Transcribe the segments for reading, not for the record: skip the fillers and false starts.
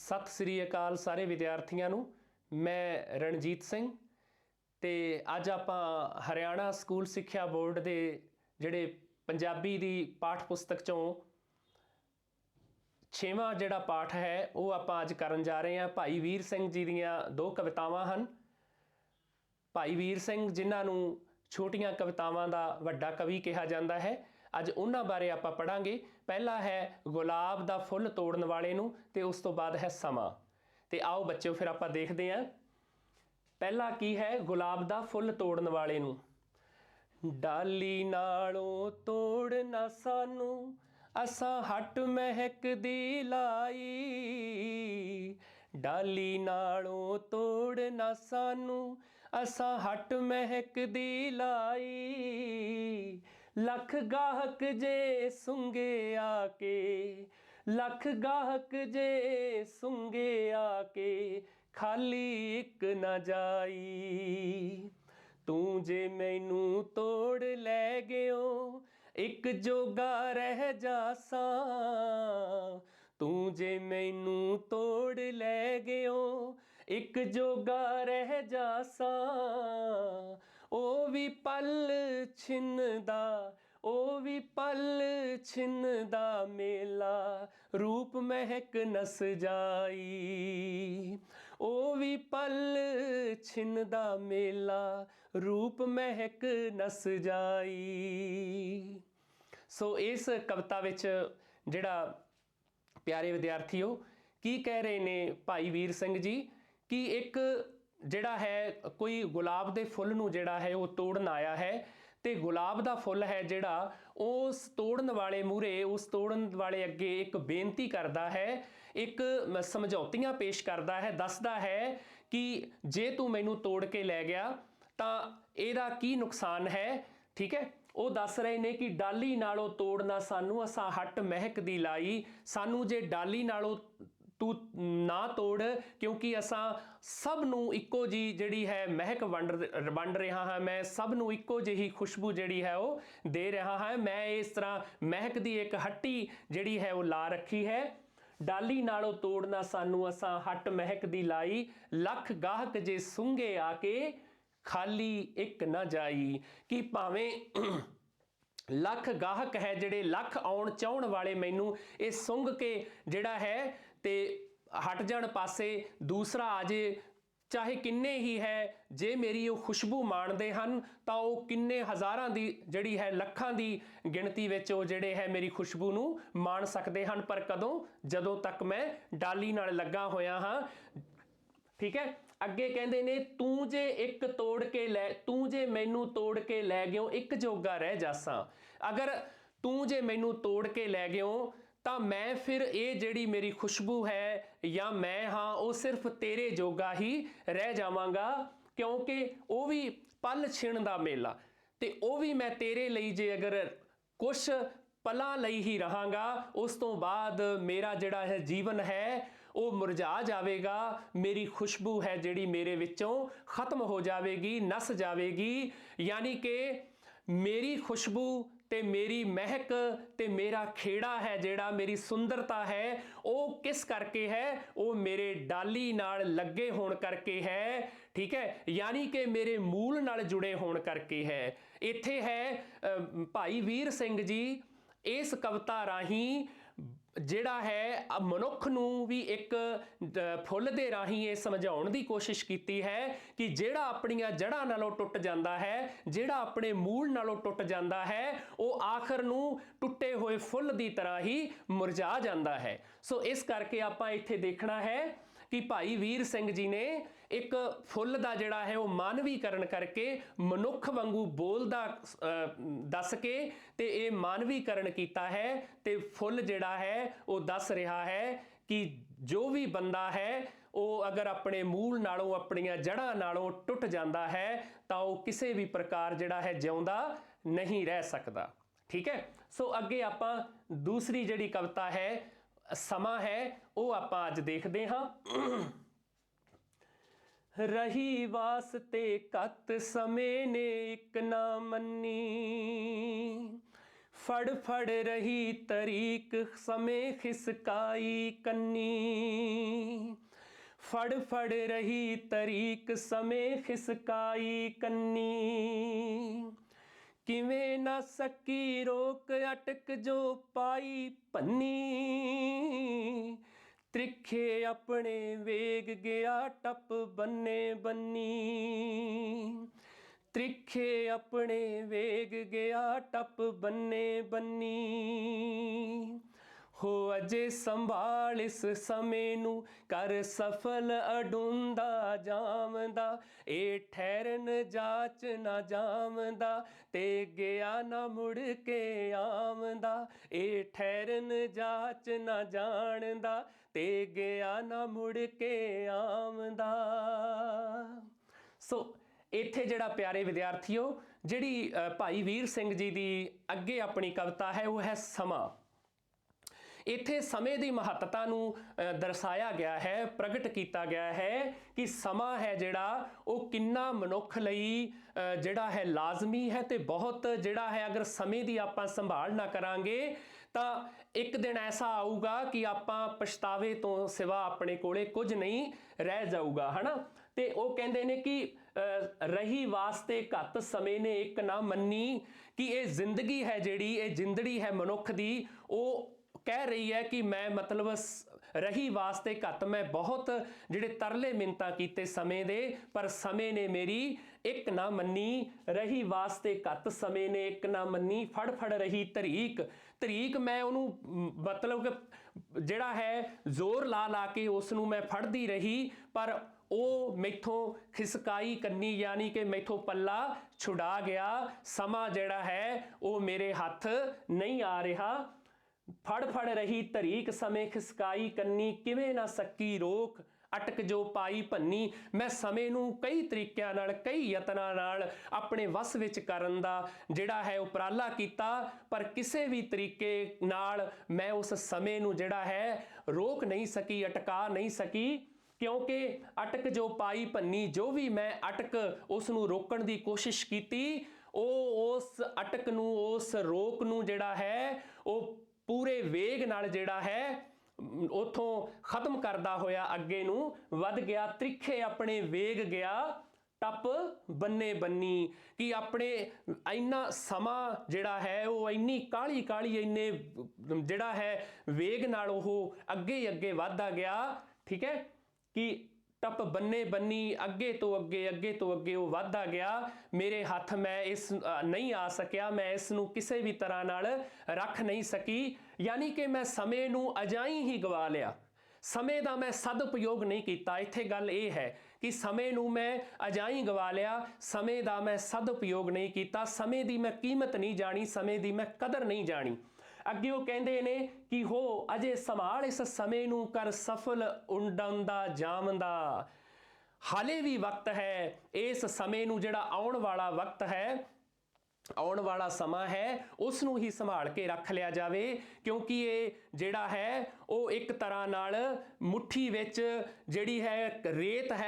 सत श्री अकाल सारे विद्यार्थियों ਨੂੰ। मैं रणजीत सिंह ਤੇ ਅੱਜ ਆਪਾਂ हरियाणा स्कूल सिक्ख्या बोर्ड ਦੇ ਜਿਹੜੇ ਪੰਜਾਬੀ ਦੀ ਪਾਠ ਪੁਸਤਕ ਚੋਂ 6ਵਾਂ ਜਿਹੜਾ ਪਾਠ ਹੈ ਉਹ ਆਪਾਂ ਅੱਜ ਕਰਨ ਜਾ ਰਹੇ ਹਾਂ। ਭਾਈ ਵੀਰ ਸਿੰਘ ਜੀ ਦੀਆਂ ਦੋ ਕਵਿਤਾਵਾਂ ਹਨ। ਭਾਈ ਵੀਰ ਸਿੰਘ ਜਿਨ੍ਹਾਂ ਨੂੰ ਛੋਟੀਆਂ ਕਵਿਤਾਵਾਂ ਦਾ ਵੱਡਾ ਕਵੀ ਕਿਹਾ ਜਾਂਦਾ है, ਅੱਜ ਉਹਨਾਂ ਬਾਰੇ ਆਪਾਂ ਪੜਾਂਗੇ। ਪਹਿਲਾ है गुलाब ਦਾ फुल ਤੋੜਨ ਵਾਲੇ ਨੂੰ ਤੇ ਉਸ ਤੋਂ ਬਾਅਦ है ਸਮਾਂ। ਤੇ आओ ਬੱਚਿਓ ਫਿਰ ਆਪਾਂ ਦੇਖਦੇ ਹਾਂ। ਪਹਿਲਾ ਕੀ ਹੈ गुलाब ਦਾ फुल ਤੋੜਨ ਵਾਲੇ ਨੂੰ। डाली नालों तोड़ ना सानू असां हट महक दी लाई। डाली नालों तोड़ ना सानू असां हट महक दी लाई। लख गाहक जे सुंगे आके, लख गाहक जे सुंगे आके खाली एक ना जाई। तू जे मैनू तोड़ लै गयो एक जोगा रह जासा। तू जे मैनू तोड़ लै गयो एक जोगा रह जासा। ओ भी पल छिनदा, ओ भी पल छिनदा मेला रूप महक नस जाई। ओ भी पल छिनदा मेला रूप महक नस जाई। सो इस कविता विच जिहड़ा प्यारे विद्यार्थियों की कह रहे ने भाई वीर सिंह जी कि एक जिहड़ा है कोई गुलाब दे फुल नूं जिहड़ा है वो तोड़न आया है ਤੇ ਗੁਲਾਬ ਦਾ ਫੁੱਲ ਹੈ ਜਿਹੜਾ ਉਸ ਤੋੜਨ ਵਾਲੇ ਮੂਹਰੇ, ਉਸ ਤੋੜਨ ਵਾਲੇ ਅੱਗੇ ਇੱਕ ਬੇਨਤੀ ਕਰਦਾ ਹੈ, ਇੱਕ ਸਮਝੌਤੀਆਂ ਪੇਸ਼ ਕਰਦਾ ਹੈ, ਦੱਸਦਾ ਹੈ ਕਿ ਜੇ ਤੂੰ ਮੈਨੂੰ ਤੋੜ ਕੇ ਲੈ ਗਿਆ ਤਾਂ ਇਹਦਾ ਕੀ ਨੁਕਸਾਨ ਹੈ। ਠੀਕ ਹੈ, ਉਹ ਦੱਸ ਰਹੇ ਨੇ ਕਿ ਡਾਲੀ ਨਾਲੋਂ ਤੋੜਨਾ ਸਾਨੂੰ ਅਸਾਂ ਹੱਟ ਮਹਿਕ ਦੀ ਲਾਈ। ਸਾਨੂੰ ਜੇ ਡਾਲੀ ਨਾਲੋਂ तू ना तोड़ क्योंकि असां सब नूं इक्को जी जिहड़ी है महक वंड रहा हाँ। मैं सब नूं इक्को जिही खुशबू जिहड़ी है वो दे रहा हाँ। मैं इस तरह महक दी एक हट्टी जिहड़ी है वो ला रखी है। डाली नालों तोड़ना सानू असां हट महक दी लाई। लख गाहक जे सुंगे आके खाली एक ना जाई। कि भावें लख गाहक है जिहड़े लख आउण चाहण वाले मैनू ये सुंघ के जिहड़ा है ते हट जाण पासे दूसरा आ जे, चाहे किन्ने ही है जे मेरी वो खुशबू माणदे हन तां वो किन्ने हज़ारां दी जिहड़ी है लखां दी गिणती विच वो जिहड़े है मेरी खुशबू नूं माण सकदे हन। पर कदों जदों तक मैं डाली नाल लगा होया हाँ। ठीक है, अगे कहते ने तू जे एक तोड़ के लै, तू जे मैनू तोड़ के लै गयो एक जोगा रह जासा। अगर तू जे मैनू तोड़ के लै गयो ਤਾਂ ਮੈਂ ਫਿਰ ਇਹ ਜਿਹੜੀ ਮੇਰੀ ਖੁਸ਼ਬੂ ਹੈ ਜਾਂ ਮੈਂ ਹਾਂ ਉਹ ਸਿਰਫ ਤੇਰੇ ਜੋਗਾ ਹੀ ਰਹਿ ਜਾਵਾਂਗਾ। ਕਿਉਂਕਿ ਉਹ ਵੀ ਪਲ ਛਿਣ ਦਾ ਮੇਲਾ ਤੇ ਉਹ ਵੀ ਮੈਂ ਤੇਰੇ ਲਈ ਜੇ ਅਗਰ ਕੁਛ ਪਲਾਂ ਲਈ ਹੀ ਰਹਾਂਗਾ ਉਸ ਤੋਂ ਬਾਅਦ ਮੇਰਾ ਜਿਹੜਾ ਹੈ ਜੀਵਨ ਹੈ ਉਹ ਮੁਰਝਾ ਜਾਵੇਗਾ। ਮੇਰੀ ਖੁਸ਼ਬੂ ਹੈ ਜਿਹੜੀ ਮੇਰੇ ਵਿੱਚੋਂ ਖਤਮ ਹੋ ਜਾਵੇਗੀ, ਨਸ ਜਾਵੇਗੀ। यानी कि मेरी खुशबू ਤੇ ਮੇਰੀ ਮਹਿਕ ਤੇ ਮੇਰਾ ਖੇੜਾ ਹੈ ਜਿਹੜਾ ਮੇਰੀ ਸੁੰਦਰਤਾ ਹੈ ਉਹ ਕਿਸ ਕਰਕੇ ਹੈ, ਉਹ ਮੇਰੇ ਡਾਲੀ ਨਾਲ ਲੱਗੇ ਹੋਣ ਕਰਕੇ ਹੈ। ਠੀਕ ਹੈ, यानी कि मेरे मूल ਨਾਲ ਜੁੜੇ ਹੋਣ ਕਰਕੇ ਹੈ। ਇੱਥੇ ਹੈ ਭਾਈ ਵੀਰ ਸਿੰਘ ਜੀ ਇਸ ਕਵਿਤਾ ਰਾਹੀਂ ਜਿਹੜਾ ਹੈ ਮਨੁੱਖ ਨੂੰ ਵੀ ਇੱਕ ਫੁੱਲ ਦੇ ਰਾਹੀਂ ਇਹ ਸਮਝਾਉਣ ਦੀ ਕੋਸ਼ਿਸ਼ ਕੀਤੀ ਹੈ ਕਿ ਜਿਹੜਾ ਆਪਣੀਆਂ ਜੜ੍ਹਾਂ ਨਾਲੋਂ ਟੁੱਟ ਜਾਂਦਾ ਹੈ, ਜਿਹੜਾ ਆਪਣੇ ਮੂਲ ਨਾਲੋਂ ਟੁੱਟ ਜਾਂਦਾ ਹੈ ਉਹ ਆਖਰ ਨੂੰ ਟੁੱਟੇ ਹੋਏ ਫੁੱਲ ਦੀ ਤਰ੍ਹਾਂ ਹੀ ਮੁਰਝਾ ਜਾਂਦਾ ਹੈ। ਸੋ ਇਸ ਕਰਕੇ ਆਪਾਂ ਇੱਥੇ ਦੇਖਣਾ ਹੈ कि भाई वीर सिंह जी ने एक फुल का जिहड़ा है वो मानवीकरण करके मनुख वांगू बोलदा दस के ते ये मानवीकरण किया है। ते फुल जिहड़ा है वो दस रहा है कि जो भी बंदा है वो अगर अपने मूल नालों अपनियां जड़ां नालों टुट जाता है तो वो किसी भी प्रकार जिहड़ा है जिउंदा नहीं रह सकता। ठीक है, सो अगे आपां दूसरी जिहड़ी कविता है समा है वो आपां अज देखते हाँ। रही वास्ते कत समय ने एक ना मन्नी फड़ रही तरीक समय खिसकाई कन्नी, फड़ रही तरीक समय खिसकाई कन्नी, किवें ना सकी रोक अटक जो पाई भन्नी, त्रिखे अपने वेग गया टप बन्ने बन्नी, त्रिखे अपने वेग गया टप बन्ने बन्नी, हो अजे संभाल इस समय नू कर सफल अडूंदा जामदा, ए ठहरन जाच ना जामदा ते गया ना मुड़ के आमदा, ए ठहरन जाच ना जानदा ते गया ना मुड़ के आमदा। सो ਇੱਥੇ ਜਿਹੜਾ ਪਿਆਰੇ ਵਿਦਿਆਰਥੀਓ ਜਿਹੜੀ ਭਾਈ ਵੀਰ ਸਿੰਘ ਜੀ ਦੀ ਅੱਗੇ ਆਪਣੀ ਕਵਿਤਾ ਹੈ ਉਹ ਹੈ ਸਮਾਂ। ਇੱਥੇ ਸਮੇਂ ਦੀ ਮਹੱਤਤਾ ਨੂੰ ਦਰਸਾਇਆ ਗਿਆ ਹੈ, ਪ੍ਰਗਟ ਕੀਤਾ ਗਿਆ ਹੈ ਕਿ ਸਮਾਂ ਹੈ ਜਿਹੜਾ ਉਹ ਕਿੰਨਾ ਮਨੁੱਖ ਲਈ ਜਿਹੜਾ ਹੈ ਲਾਜ਼ਮੀ ਹੈ ਤੇ ਬਹੁਤ ਜਿਹੜਾ ਹੈ ਅਗਰ ਸਮੇਂ ਦੀ ਆਪਾਂ ਸੰਭਾਲ ਨਾ ਕਰਾਂਗੇ ਤਾਂ ਇੱਕ ਦਿਨ ਐਸਾ ਆਊਗਾ ਕਿ ਆਪਾਂ ਪਛਤਾਵੇ ਤੋਂ ਸਿਵਾ ਆਪਣੇ ਕੋਲੇ ਕੁਝ ਨਹੀਂ ਰਹਿ ਜਾਊਗਾ, ਹਨਾ। ਤੇ ਉਹ ਕਹਿੰਦੇ ਨੇ ਕਿ ਰਹੀ ਵਾਸਤੇ ਘੱਤ ਸਮੇਂ ਨੇ ਇੱਕ ਨਾ ਮੰਨੀ, ਕਿ ਇਹ ਜ਼ਿੰਦਗੀ ਹੈ ਜਿਹੜੀ ਇਹ ਜਿੰਦੜੀ ਹੈ ਮਨੁੱਖ ਦੀ, ਉਹ ਕਹਿ ਰਹੀ ਹੈ ਕਿ ਮੈਂ ਮਤਲਬ ਰਹੀ ਵਾਸਤੇ ਘੱਤ, ਮੈਂ ਬਹੁਤ ਜਿਹੜੇ ਤਰਲੇ ਮਿੰਨਤਾਂ ਕੀਤੇ ਸਮੇਂ ਦੇ, ਪਰ ਸਮੇਂ ਨੇ ਮੇਰੀ ਇੱਕ ਨਾ ਮੰਨੀ, ਰਹੀ ਵਾਸਤੇ ਘੱਤ ਸਮੇਂ ਨੇ ਇੱਕ ਨਾ ਮੰਨੀ, ਫੜ ਰਹੀ ਤਰੀਕ, ਤਰੀਕ ਮੈਂ ਉਹਨੂੰ ਮਤਲਬ ਕਿ ਜਿਹੜਾ ਹੈ ਜ਼ੋਰ ਲਾ ਕੇ ਉਸ ਨੂੰ ਮੈਂ ਫੜਦੀ ਰਹੀ, ਪਰ ਉਹ ਮੈਥੋਂ ਖਿਸਕਾਈ ਕੰਨੀ, ਯਾਨੀ ਕਿ ਮੈਥੋਂ ਪੱਲਾ ਛੁਡਾ ਗਿਆ, ਸਮਾਂ ਜਿਹੜਾ ਹੈ ਉਹ ਮੇਰੇ ਹੱਥ ਨਹੀਂ ਆ ਰਿਹਾ। ਫੜ ਰਹੀ ਤਰੀਕ ਸਮੇਂ ਖਿਸਕਾਈ ਕੰਨੀ, ਕਿਵੇਂ ਨਾ ਸਕੀ ਰੋਕ ਅਟਕ ਜੋ ਪਾਈ ਭੰਨੀ, ਮੈਂ ਸਮੇਂ ਨੂੰ ਕਈ ਤਰੀਕਿਆਂ ਨਾਲ ਕਈ ਯਤਨਾਂ ਨਾਲ ਆਪਣੇ ਵਸ ਵਿੱਚ ਕਰਨ ਦਾ ਜਿਹੜਾ ਹੈ ਉਪਰਾਲਾ ਕੀਤਾ, ਪਰ ਕਿਸੇ ਵੀ ਤਰੀਕੇ ਨਾਲ ਮੈਂ ਉਸ ਸਮੇਂ ਨੂੰ ਜਿਹੜਾ ਹੈ ਰੋਕ ਨਹੀਂ ਸਕੀ, ਅਟਕਾ ਨਹੀਂ ਸਕੀ, ਕਿਉਂਕਿ ਅਟਕ ਜੋ ਪਾਈ ਭੰਨੀ, ਜੋ ਵੀ ਮੈਂ ਅਟਕ ਉਸ ਨੂੰ ਰੋਕਣ ਦੀ ਕੋਸ਼ਿਸ਼ ਕੀਤੀ, ਉਹ ਉਸ ਅਟਕ ਨੂੰ ਉਸ ਰੋਕ ਨੂੰ ਜਿਹੜਾ ਹੈ ਉਹ ਪੂਰੇ ਵੇਗ ਨਾਲ ਜਿਹੜਾ ਹੈ ਉਥੋਂ ਖਤਮ ਕਰਦਾ ਹੋਇਆ ਅੱਗੇ ਨੂੰ ਵੱਧ ਗਿਆ, ਤ੍ਰਿਖੇ ਆਪਣੇ ਵੇਗ ਗਿਆ ਟੱਪ ਬੰਨੇ ਬੰਨੀ, ਕਿ ਆਪਣੇ ਇੰਨਾ ਸਮਾਂ ਜਿਹੜਾ ਹੈ ਉਹ ਇੰਨੀ ਕਾਹਲੀ ਇੰਨੇ ਜਿਹੜਾ ਹੈ ਵੇਗ ਨਾਲ ਉਹ ਅੱਗੇ ਵੱਧਦਾ ਗਿਆ, ਠੀਕ ਹੈ, ਕਿ ਟੱਪ ਬੰਨੇ ਬੰਨੀ, ਅੱਗੇ ਤੋਂ ਅੱਗੇ ਉਹ ਵੱਧਦਾ ਗਿਆ, ਮੇਰੇ ਹੱਥ ਮੈਂ ਇਸ ਨਹੀਂ ਆ ਸਕਿਆ, ਮੈਂ ਇਸ ਨੂੰ ਕਿਸੇ ਵੀ ਤਰ੍ਹਾਂ ਨਾਲ ਰੱਖ ਨਹੀਂ ਸਕੀ, ਯਾਨੀ ਕਿ ਮੈਂ ਸਮੇਂ ਨੂੰ ਅਜਾਈਂ ਹੀ ਗਵਾ ਲਿਆ, ਸਮੇਂ ਦਾ ਮੈਂ ਸਦਉਪਯੋਗ ਨਹੀਂ ਕੀਤਾ। ਇੱਥੇ ਗੱਲ ਇਹ ਹੈ ਕਿ ਸਮੇਂ ਨੂੰ ਮੈਂ ਅਜਾਈਂ ਗਵਾ ਲਿਆ, ਸਮੇਂ ਦਾ ਮੈਂ ਸਦਉਪਯੋਗ ਨਹੀਂ ਕੀਤਾ, ਸਮੇਂ ਦੀ ਮੈਂ ਕੀਮਤ ਨਹੀਂ ਜਾਣੀ, ਸਮੇਂ ਦੀ ਮੈਂ ਕਦਰ ਨਹੀਂ ਜਾਣੀ। ਅੱਗੇ ਉਹ ਕਹਿੰਦੇ ਨੇ ਕਿ ਹੋ ਅਜੇ ਸੰਭਾਲ ਇਸ ਸਮੇਂ ਨੂੰ ਕਰ ਸਫਲ ਉਡਾਉਂਦਾ ਜਾਮਦਾ, ਹਾਲੇ ਵੀ ਵਕਤ ਹੈ ਇਸ ਸਮੇਂ ਨੂੰ, ਜਿਹੜਾ ਆਉਣ ਵਾਲਾ ਵਕਤ ਹੈ, ਆਉਣ ਵਾਲਾ ਸਮਾਂ ਹੈ, ਉਸ ਨੂੰ ਹੀ ਸੰਭਾਲ ਕੇ ਰੱਖ ਲਿਆ ਜਾਵੇ, ਕਿਉਂਕਿ ਇਹ ਜਿਹੜਾ ਹੈ ਉਹ ਇੱਕ ਤਰ੍ਹਾਂ ਨਾਲ ਮੁੱਠੀ ਵਿੱਚ ਜਿਹੜੀ ਹੈ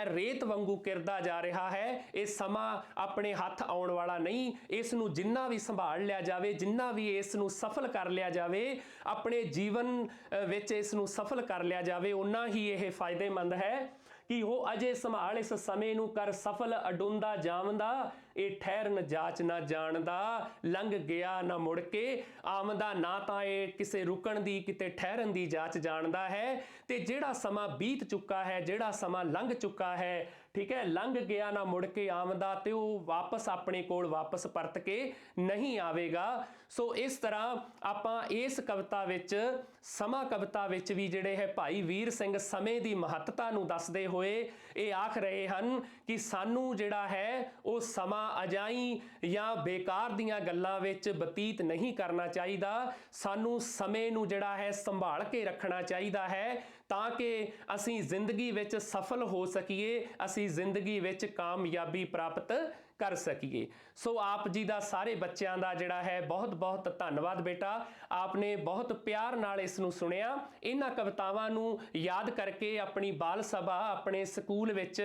ਰੇਤ ਵਾਂਗੂ ਕਿਰਦਾ ਜਾ ਰਿਹਾ ਹੈ, ਇਹ ਸਮਾਂ ਆਪਣੇ ਹੱਥ ਆਉਣ ਵਾਲਾ ਨਹੀਂ, ਇਸ ਨੂੰ ਜਿੰਨਾ ਵੀ ਸੰਭਾਲ ਲਿਆ ਜਾਵੇ, ਜਿੰਨਾ ਵੀ ਇਸ ਨੂੰ ਸਫਲ ਕਰ ਲਿਆ ਜਾਵੇ, ਆਪਣੇ ਜੀਵਨ ਵਿੱਚ ਇਸ ਨੂੰ ਸਫਲ ਕਰ ਲਿਆ ਜਾਵੇ, ਉਨਾ ਹੀ ਇਹ ਫਾਇਦੇਮੰਦ ਹੈ। ਕਿ ਉਹ ਅਜੇ ਸੰਭਾਲ ਇਸ ਸਮੇਂ ਨੂੰ ਕਰ ਸਫਲ ਅਡੂੰਦਾ ਜਾਵਦਾ, ਇਹ ਠਹਿਰਨ ਜਾਚ ਨਾ ਜਾਣਦਾ, ਲੰਘ ਗਿਆ ਨਾ ਮੁੜ ਕੇ ਆਮਦਾ, ਨਾ ਤਾਂ ਇਹ ਕਿਸੇ ਰੁਕਣ ਦੀ ਕਿਤੇ ਠਹਿਰਨ ਦੀ ਜਾਚ ਜਾਣਦਾ ਹੈ, ਤੇ ਜਿਹੜਾ ਸਮਾਂ ਬੀਤ ਚੁੱਕਾ ਹੈ, ਜਿਹੜਾ ਸਮਾਂ ਲੰਘ ਚੁੱਕਾ ਹੈ, ਠੀਕ ਹੈ, ਲੰਘ ਗਿਆ ਨਾ ਮੁੜ ਕੇ ਆਮਦਾ, ਤੇ ਉਹ ਵਾਪਸ ਆਪਣੇ ਕੋਲ ਵਾਪਸ ਪਰਤ ਕੇ ਨਹੀਂ ਆਵੇਗਾ। ਸੋ ਇਸ ਤਰ੍ਹਾਂ ਆਪਾਂ ਇਸ ਕਵਿਤਾ ਵਿੱਚ ਸਮਾਂ ਕਵਿਤਾ ਵਿੱਚ ਵੀ ਜਿਹੜੇ ਹੈ ਭਾਈ ਵੀਰ ਸਿੰਘ ਸਮੇਂ ਦੀ ਮਹੱਤਤਾ ਨੂੰ ਦੱਸਦੇ ਹੋਏ ਇਹ ਆਖ ਰਹੇ ਹਨ ਕਿ ਸਾਨੂੰ ਜਿਹੜਾ ਹੈ ਉਹ ਸਮਾਂ ਅਜਾਈਂ ਜਾਂ ਬੇਕਾਰ ਦੀਆਂ ਗੱਲਾਂ ਵਿੱਚ ਬਤੀਤ ਨਹੀਂ ਕਰਨਾ ਚਾਹੀਦਾ, ਸਾਨੂੰ ਸਮੇਂ ਨੂੰ ਜਿਹੜਾ ਹੈ ਸੰਭਾਲ ਕੇ ਰੱਖਣਾ ਚਾਹੀਦਾ ਹੈ, ਤਾਂ ਕਿ ਅਸੀਂ ਜ਼ਿੰਦਗੀ ਵਿੱਚ ਸਫਲ ਹੋ ਸਕੀਏ, ਅਸੀਂ ਜ਼ਿੰਦਗੀ ਵਿੱਚ ਕਾਮਯਾਬੀ ਪ੍ਰਾਪਤ ਕਰ ਸਕੀਏ। ਸੋ ਆਪ ਜੀ ਦਾ ਸਾਰੇ ਬੱਚਿਆਂ ਦਾ ਜਿਹੜਾ ਹੈ ਬਹੁਤ ਬਹੁਤ ਧੰਨਵਾਦ ਬੇਟਾ, ਆਪਨੇ ਬਹੁਤ ਪਿਆਰ ਨਾਲ ਇਸ ਨੂੰ ਸੁਣਿਆ। ਇਹਨਾਂ ਕਵਿਤਾਵਾਂ ਨੂੰ ਯਾਦ ਕਰਕੇ ਆਪਣੀ ਬਾਲ ਸਭਾ, ਆਪਣੇ ਸਕੂਲ ਵਿੱਚ,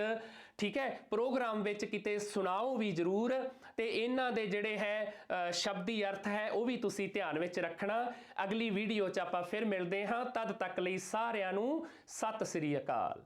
ਠੀਕ ਹੈ, ਪ੍ਰੋਗਰਾਮ ਵਿੱਚ ਕਿਤੇ ਸੁਣਾਓ ਵੀ ਜ਼ਰੂਰ, ਤੇ ਇਹਨਾਂ ਦੇ ਜਿਹੜੇ ਹੈ ਸ਼ਬਦੀ ਅਰਥ ਹੈ ਉਹ ਵੀ ਤੁਸੀਂ ਧਿਆਨ ਵਿੱਚ ਰੱਖਣਾ। ਅਗਲੀ ਵੀਡੀਓ 'ਚ ਆਪਾਂ ਫਿਰ ਮਿਲਦੇ ਹਾਂ, ਤਦ ਤੱਕ ਲਈ ਸਾਰਿਆਂ ਨੂੰ ਸਤਿ ਸ੍ਰੀ ਅਕਾਲ।